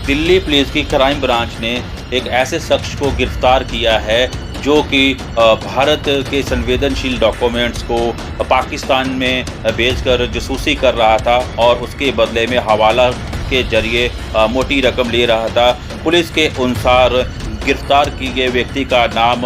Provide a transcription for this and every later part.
Delhi police की crime branch ने एक ऐसे शख्स को गिरफ्तार किया है जो कि भारत के संवेदनशील डॉक्यूमेंट्स को पाकिस्तान में बेचकर जासूसी कर रहा था और उसके बदले में हवाला के जरिए मोटी रकम ले रहा था। पुलिस के अनुसार गिरफ्तार किए गए व्यक्ति का नाम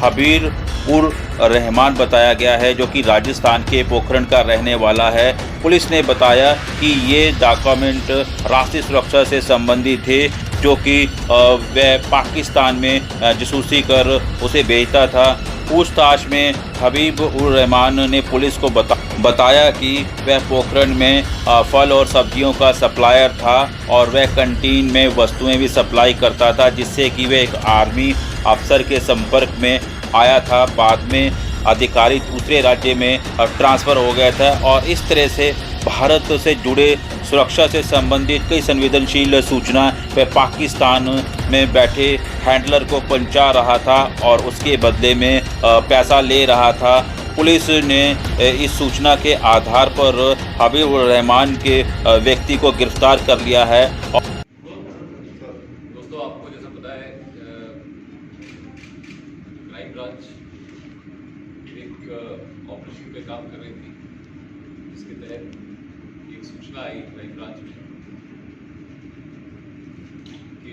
हबीब उर रहमान बताया गया है, जो कि राजस्थान के पोखरण का रहने वाला है। पुलिस ने बताया कि ये डॉक्यूमेंट राष्ट्रीय सुरक्षा से संबंधित थे, जो कि वह पाकिस्तान में जासूसी कर उसे बेचता था। पूछताछ में हबीब उर रहमान ने पुलिस को बताया कि वह पोखरण में फल और सब्जियों का सप्लायर था और वह कैंटीन में वस्तुएं भी सप्लाई करता था, जिससे कि वह एक आर्मी अफसर के संपर्क में आया था। बाद में अधिकारी दूसरे राज्य में ट्रांसफ़र हो गया था और इस तरह से भारत से जुड़े सुरक्षा से संबंधित कई संवेदनशील सूचना वह पाकिस्तान में बैठे हैंडलर को पहुंचा रहा था और उसके बदले में पैसा ले रहा था। पुलिस ने इस सूचना के आधार पर हबीब उर रहमान के व्यक्ति को गिरफ्तार कर लिया है। दोस्तों, आपको जैसा पता है, क्राइम ब्रांच एक ऑपरेशन पे काम कर रही थी, जिसके तहत एक सूचना आई क्राइम ब्रांच में कि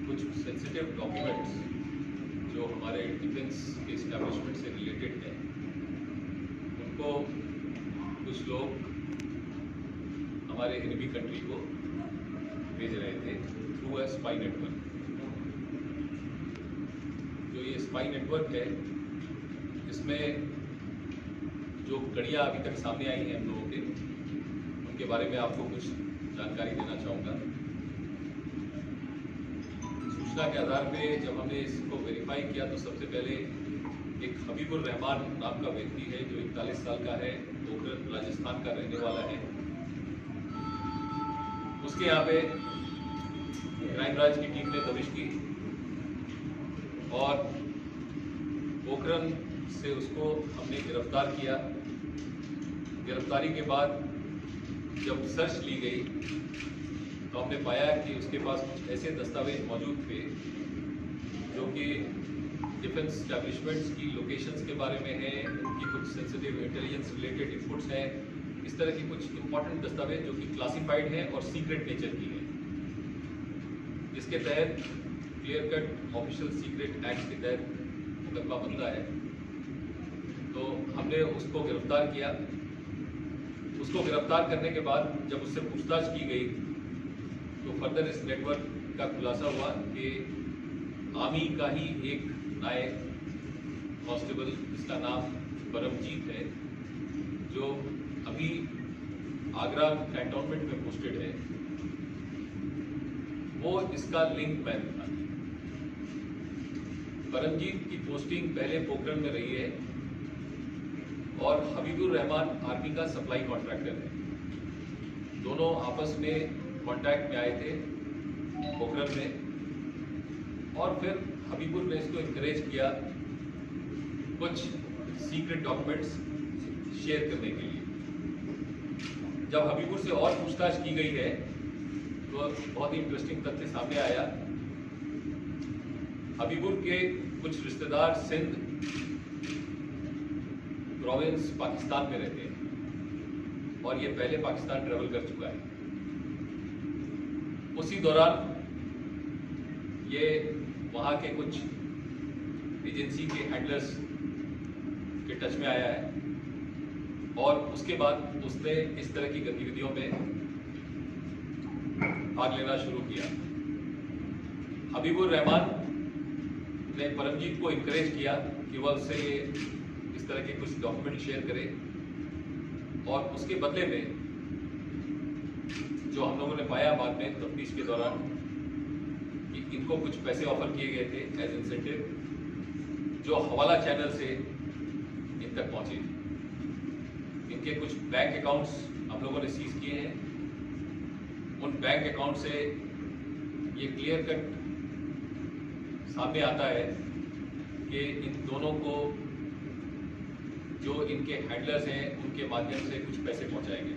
कुछ सेंसिटिव डॉक्यूमेंट्स जो हमारे डिफेंस के इस्टेब्लिशमेंट से रिलेटेड हैं, उनको कुछ लोग हमारे एनिमी कंट्री को भेज रहे थे थ्रू ए स्पाई नेटवर्क। जो ये स्पाई नेटवर्क है, इसमें जो कड़ियाँ अभी तक सामने आई हैं हम लोगों के, उनके बारे में आपको कुछ जानकारी देना चाहूँगा। सूचना के आधार पे जब हमने इसको वेरीफाई किया तो सबसे पहले एक हबीब उर रहमान नाम का व्यक्ति है जो 41 साल का है, पोखरण राजस्थान का रहने वाला है। उसके यहाँ पे क्राइम ब्रांच की टीम ने दबिश की और पोखरण से उसको हमने गिरफ्तार किया। गिरफ्तारी के बाद जब सर्च ली गई तो हमने पाया कि उसके पास कुछ ऐसे दस्तावेज मौजूद थे जो कि डिफेंस एस्टैब्लिशमेंट्स की लोकेशंस के बारे में है, उनकी कुछ सेंसिटिव इंटेलिजेंस रिलेटेड इनपुट्स हैं, इस तरह की कुछ इंपॉर्टेंट दस्तावेज जो कि क्लासिफाइड हैं और सीक्रेट नेचर की हैं, जिसके तहत clear cut official secret act के तहत मुकदमा बनता है। तो हमने उसको गिरफ्तार किया। उसको गिरफ्तार करने के बाद जब उससे पूछताछ की गई तो फर्दर इस नेटवर्क का खुलासा हुआ कि आर्मी का ही एक नायक कांस्टेबल, जिसका नाम परमजीत है, जो अभी आगरा कैंटोनमेंट में पोस्टेड है, वो इसका लिंक मैन था। परमजीत की पोस्टिंग पहले पोखरण में रही है और हबीब उर रहमान आर्मी का सप्लाई कॉन्ट्रैक्टर है। दोनों आपस में कांटेक्ट में आए थे पोखरण में और फिर हबीब उर ने इसको इनकरेज किया कुछ सीक्रेट डॉक्यूमेंट्स शेयर करने के लिए। जब हबीब उर से और पूछताछ की गई है तो बहुत ही इंटरेस्टिंग तथ्य सामने आया। हबीब उर के कुछ रिश्तेदार सिंध प्रोविंस पाकिस्तान में रहते हैं और ये पहले पाकिस्तान ट्रेवल कर चुका है। उसी दौरान ये वहाँ के कुछ एजेंसी के हैंडलर्स के टच में आया है और उसके बाद उसने इस तरह की गतिविधियों में भाग लेना शुरू किया। हबीब उर रहमान ने परमजीत को इनकरेज किया कि वह उससे ये इस तरह के कुछ डॉक्यूमेंट शेयर करे और उसके बदले में जो हम लोगों ने पाया बाद में तफ्तीश के दौरान कि इनको कुछ पैसे ऑफर किए गए थे एज इंसेंटिव, जो हवाला चैनल से इन तक पहुंचे। इनके कुछ बैंक अकाउंट्स हम लोगों ने सीज किए हैं। उन बैंक अकाउंट से ये क्लियर कट सामने आता है कि इन दोनों को जो इनके हैंडलर्स हैं उनके माध्यम से कुछ पैसे पहुंचाए गए।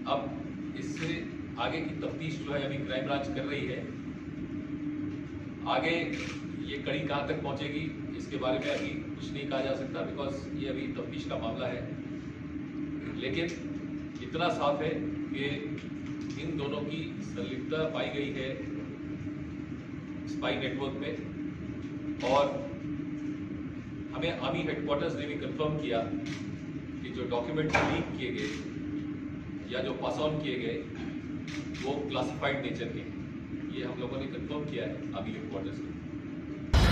अब इससे आगे की तफ्तीश जो है अभी क्राइम ब्रांच कर रही है। आगे ये कड़ी कहाँ तक पहुँचेगी इसके बारे में अभी कुछ नहीं कहा जा सकता, बिकॉज ये अभी तफ्तीश का मामला है। लेकिन इतना साफ है कि इन दोनों की संलिप्तता पाई गई है स्पाई नेटवर्क में, और हमें आर्मी हेडक्वार्टर्स ने भी कंफर्म किया कि जो डॉक्यूमेंट लीक किए गए या जो पास ऑन किए गए वो क्लासिफाइड नेचर के, ये हम लोगों ने कंफर्म किया है आर्मी हेडक्वार्टर्स में।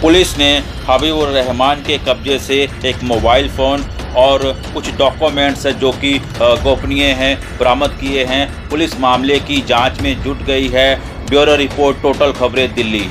पुलिस ने हबीबुर रहमान के कब्जे से एक मोबाइल फ़ोन और कुछ डॉक्यूमेंट्स जो कि गोपनीय हैं बरामद किए हैं। पुलिस मामले की जांच में जुट गई है। ब्यूरो रिपोर्ट, टोटल खबरें, दिल्ली।